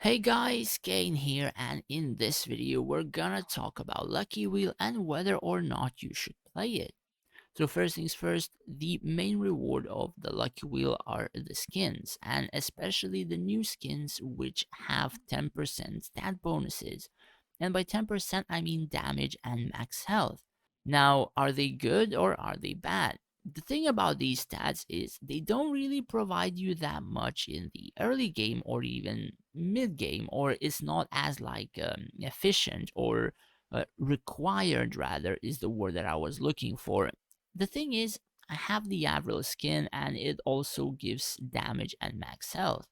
Hey guys, Kane here, and in this video we're gonna talk about Lucky Wheel and whether or not you should play it. So first things first, the main reward of the Lucky Wheel are the skins, and especially the new skins which have 10% stat bonuses. And by 10% I mean damage and max health. Now, are they good or are they bad? The thing about these stats is they don't really provide you that much in the early game or even mid game, or it's not as efficient or required, rather, is the word that I was looking for. The thing is, I have the Avril skin and it also gives damage and max health.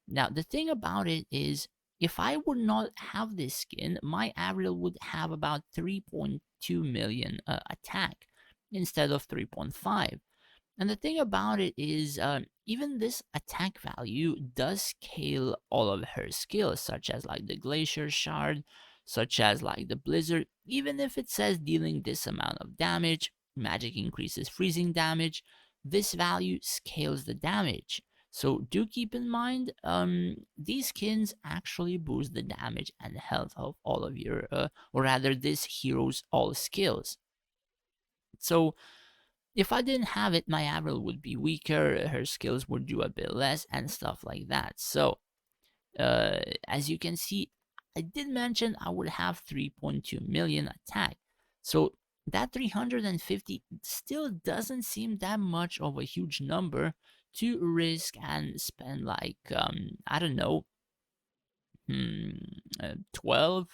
Now, the thing about it is, if I would not have this skin, my Avril would have about 3.2 million attack instead of 3.5. And the thing about it is, even this attack value does scale all of her skills, such as like the Glacier Shard, such as like the Blizzard. Even if it says dealing this amount of damage, magic increases freezing damage, this value scales the damage. So do keep in mind, these skins actually boost the damage and health of all of your, or rather, this hero's all skills. So if I didn't have it, my Avril would be weaker, her skills would do a bit less, and stuff like that. So, as you can see, I did mention I would have 3.2 million attack. So, that 350 still doesn't seem that much of a huge number to risk and spend I don't know, 12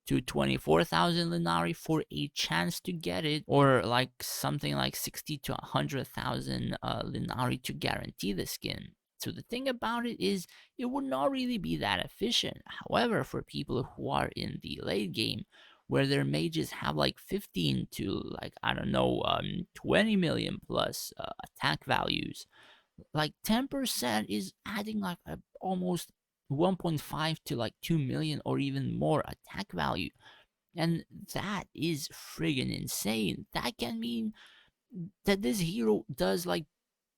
to 24,000 Linari for a chance to get it, or like something like 60 to 100,000 Linari to guarantee the skin. So the thing about it is, it would not really be that efficient. However, for people who are in the late game, where their mages have like 15 to like, I don't know, 20 million plus attack values, like 10% is adding like almost 1.5 to like 2 million or even more attack value. And that is friggin' insane. That can mean that this hero does like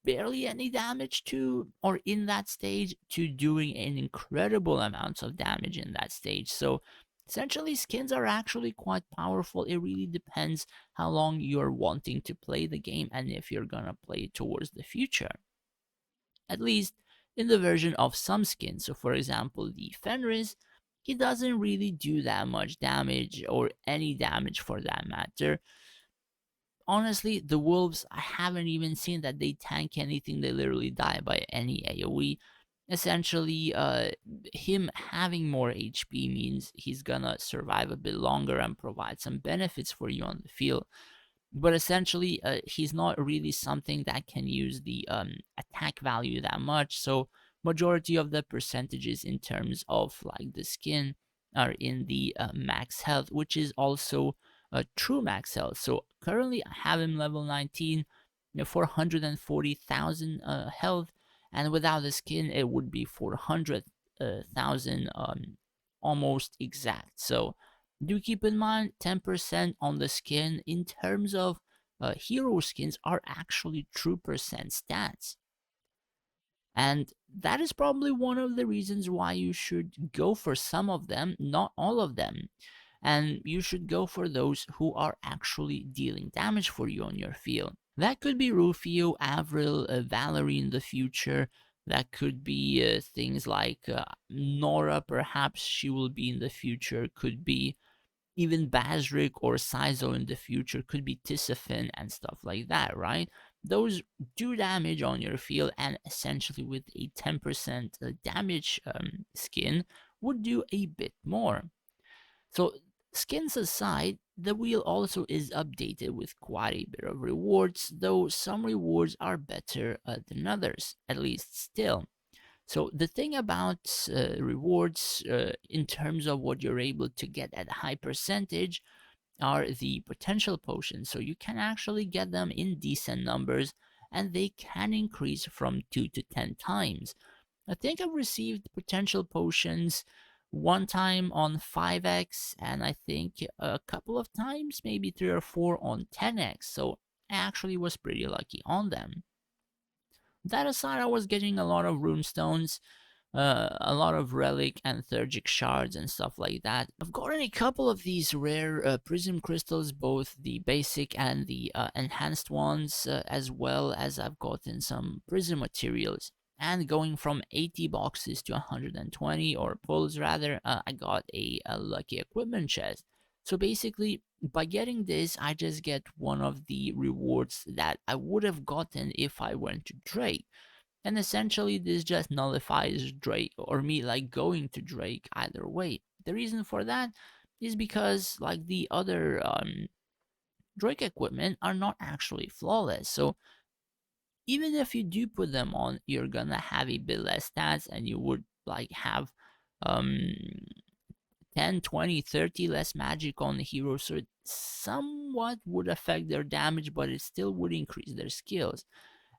barely any damage to, or in that stage, to doing an incredible amounts of damage in that stage. So essentially, skins are actually quite powerful. It really depends how long you're wanting to play the game and if you're gonna play towards the future, at least in the version of some skins. So, for example, the Fenris, he doesn't really do that much damage, or any damage for that matter. Honestly, the wolves, I haven't even seen that they tank anything. They literally die by any AoE. Essentially, him having more HP means he's gonna survive a bit longer and provide some benefits for you on the field. But essentially, he's not really something that can use the attack value that much. So majority of the percentages in terms of like the skin are in the max health, which is also true max health. So currently I have him level 19, 440,000 health, and without the skin it would be 400,000, almost exact. So do keep in mind, 10% on the skin in terms of hero skins are actually true percent stats. And that is probably one of the reasons why you should go for some of them, not all of them. And you should go for those who are actually dealing damage for you on your field. That could be Rufio, Avril, Valerie in the future. That could be things like Nora, perhaps she will be in the future. Could be even Basric or Sizo in the future, could be Tisafin and stuff like that, right? Those do damage on your field, and essentially with a 10% damage skin would do a bit more. So skins aside, the wheel also is updated with quite a bit of rewards, though some rewards are better than others, at least still. So the thing about rewards in terms of what you're able to get at a high percentage are the potential potions. So you can actually get them in decent numbers, and they can increase from 2 to 10 times. I think I've received potential potions one time on 5x, and I think a couple of times, maybe 3 or 4 on 10x. So I actually was pretty lucky on them. That aside, I was getting a lot of runestones, a lot of relic and theurgic shards and stuff like that. I've gotten a couple of these rare prism crystals, both the basic and the enhanced ones, as well as I've gotten some prism materials. And going from 80 boxes to 120, or pulls rather, I got a lucky equipment chest. So basically, by getting this, I just get one of the rewards that I would have gotten if I went to Drake. And essentially, this just nullifies Drake or me like going to Drake either way. The reason for that is because like the other Drake equipment are not actually flawless. So even if you do put them on, you're gonna have a bit less stats and you would like have um 10, 20, 30 less magic on the hero, so it somewhat would affect their damage, but it still would increase their skills.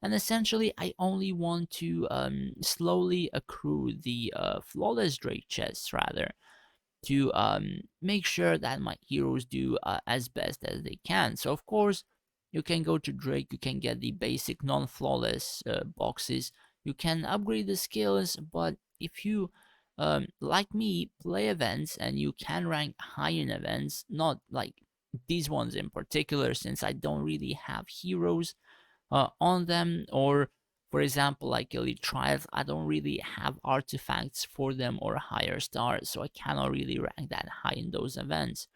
And essentially, I only want to slowly accrue the flawless Drake chests, rather, to make sure that my heroes do as best as they can. So, of course, you can go to Drake, you can get the basic non flawless boxes, you can upgrade the skills, but if you like me, play events and you can rank high in events, not like these ones in particular, since I don't really have heroes on them, or for example like elite trials, I don't really have artifacts for them or higher stars, so I cannot really rank that high in those events.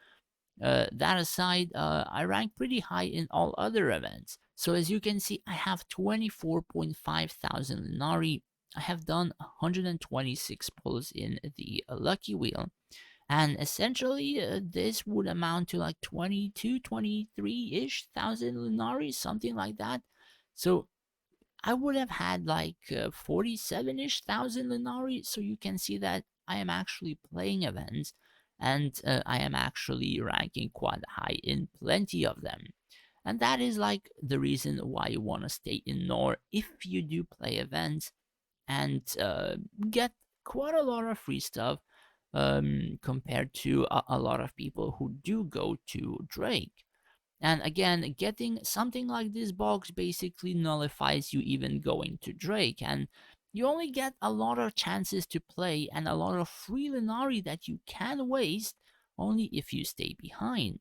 That aside, I rank pretty high in all other events. So as you can see, I have 24.5 thousand Linari. I have done 126 pulls in the lucky wheel, and essentially this would amount to like 22, 23-ish thousand Lunari, something like that. So I would have had like 47-ish thousand Lunari. So you can see that I am actually playing events, and I am actually ranking quite high in plenty of them. And that is like the reason why you want to stay in Nor if you do play events, and get quite a lot of free stuff compared to a lot of people who do go to Drake. And again, getting something like this box basically nullifies you even going to Drake, and you only get a lot of chances to play and a lot of free Linari that you can waste only if you stay behind.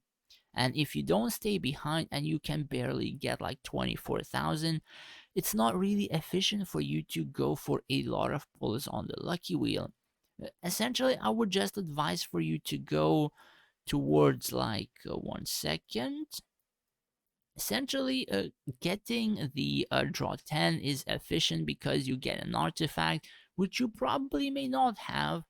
And if you don't stay behind and you can barely get like 24,000, it's not really efficient for you to go for a lot of pulls on the lucky wheel. Essentially, I would just advise for you to go towards like 1 second. Essentially, getting the draw 10 is efficient because you get an artifact, which you probably may not have,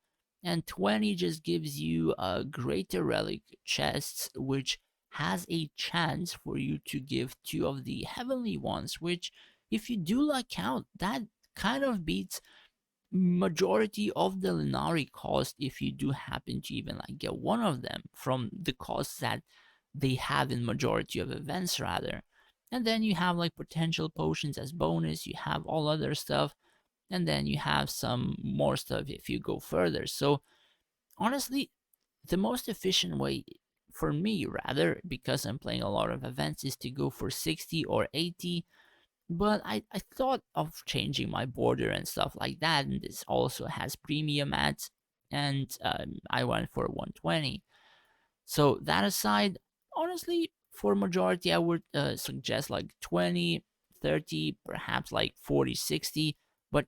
and 20 just gives you greater relic chests, which has a chance for you to give 2 of the heavenly ones, which, if you do luck out, that kind of beats majority of the Linari cost if you do happen to even like get one of them from the costs that they have in majority of events, rather. And then you have like potential potions as bonus, you have all other stuff, and then you have some more stuff if you go further. So honestly, the most efficient way for me, rather, because I'm playing a lot of events, is to go for 60 or 80. But I thought of changing my border and stuff like that, and this also has premium ads, and I went for 120. So that aside, honestly, for majority, I would suggest like 20, 30, perhaps like 40, 60. But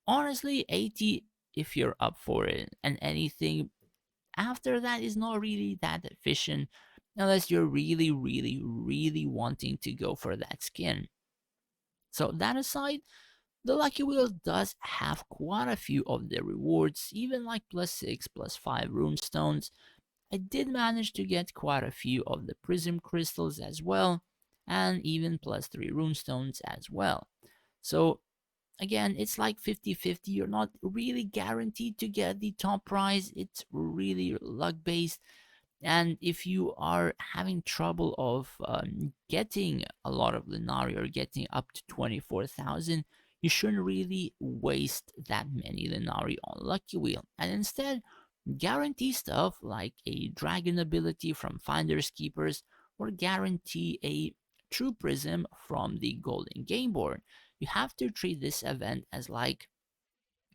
honestly, 80 if you're up for it. And anything after that is not really that efficient unless you're really, really, really wanting to go for that skin. So that aside, the Lucky Wheel does have quite a few of the rewards, even like +6, +5 runestones. I did manage to get quite a few of the prism crystals as well, and even +3 runestones as well. So again, it's like 50-50. You're not really guaranteed to get the top prize. It's really luck based, and if you are having trouble of getting a lot of Linari or getting up to 24,000, you shouldn't really waste that many Linari on Lucky Wheel, and instead guarantee stuff like a dragon ability from Finders Keepers, or guarantee a true prism from the Golden Game Board. You have to treat this event as like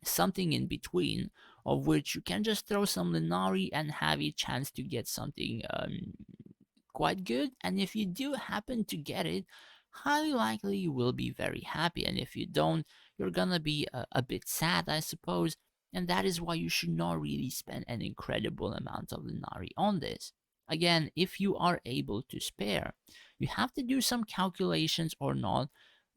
something in between, of which you can just throw some Linari and have a chance to get something quite good. And if you do happen to get it, highly likely you will be very happy. And if you don't, you're gonna be a bit sad, I suppose. And that is why you should not really spend an incredible amount of Linari on this. Again, if you are able to spare, you have to do some calculations or not,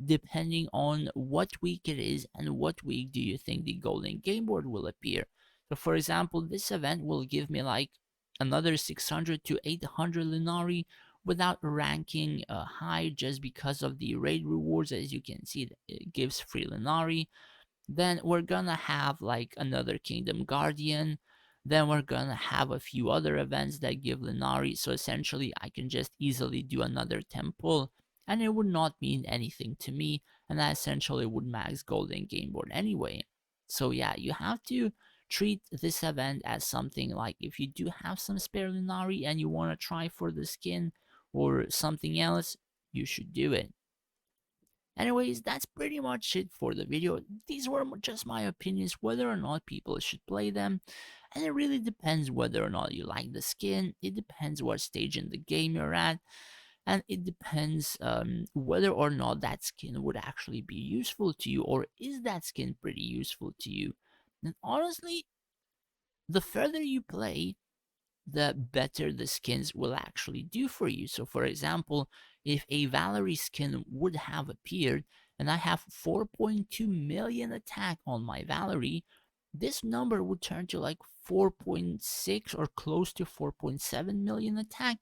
depending on what week it is and what week do you think the golden game board will appear. So, for example, this event will give me like another 600 to 800 Linari without ranking high, just because of the raid rewards. As you can see, it gives free Linari. Then we're gonna have like another Kingdom Guardian. Then we're gonna have a few other events that give Linari. So essentially, I can just easily do another temple, and it would not mean anything to me. And I essentially would max Golden Game Board anyway. So yeah, you have to treat this event as something like, if you do have some spare Linari and you want to try for the skin or something else, you should do it. Anyways, that's pretty much it for the video. These were just my opinions whether or not people should play them. And it really depends whether or not you like the skin. It depends what stage in the game you're at. And it depends whether or not that skin would actually be useful to you, or is that skin pretty useful to you. And honestly, the further you play, the better the skins will actually do for you. So, for example, if a Valerie skin would have appeared and I have 4.2 million attack on my Valerie, this number would turn to like 4.6 or close to 4.7 million attack,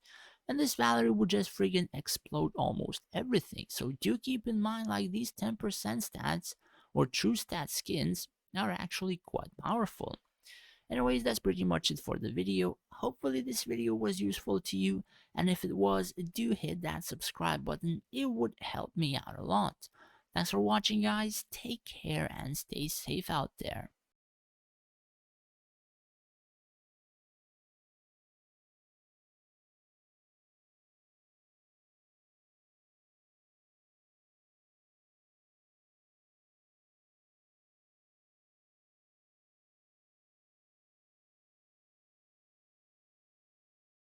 and this Valerie would just friggin' explode almost everything. So, do keep in mind, like, these 10% stats or true stat skins are actually quite powerful. Anyways, that's pretty much it for the video. Hopefully this video was useful to you, and if it was, do hit that subscribe button. It would help me out a lot. Thanks for watching, guys. Take care and stay safe out there.